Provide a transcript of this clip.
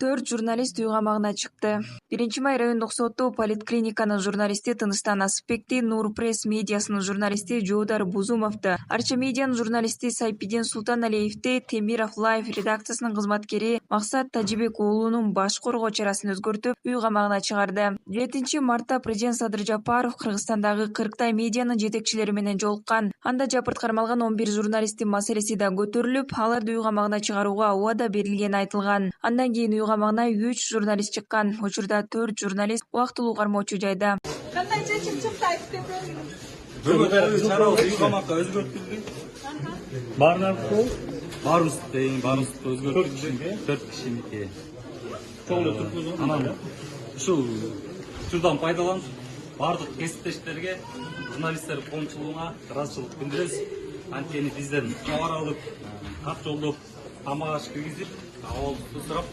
4 журналист үй камагына чыкты. 1-май райондук соту политклиниканын журналисти Тыныштан Асыпбекти, Нур пресс медиасынын журналисти Жоодар Бузумовду, Арча медианын журналисти Сайпидин Султаналиевди, Темиров Лайв редакциясынын кызматкери Максат Тажибек уулунун баш коргоо чарасын өзгөртүп, үй камагына чыгарды. 7-мартта президент Садыр Жапаров Кыргызстандагы 40 медианын жетекчилери менен жолуккан. Анда жапырт кармалган 11 журналисттин маселеси да көтөрүлүп, аларды үй камагына чыгарууга убада берилгени айтылган. Андан кийин үй камагына 3 журналист чыккан. Учурда 4 журналист убактылуу кармоочу жайда. Кандай чечим чыкты айтып бериңиз. Үй камакка өзгөртүлдү. Баарыбыз өзгөртүлдү. 4 кишиники. Анан ушул учурдан пайдаланып бардык кесиптештерге, журналисттер коомчулугуна ыраазычылык билдиребиз. Анткени бизден кабар алып, кат жолдоп, тамак аш киргизип, абалыбызды сурап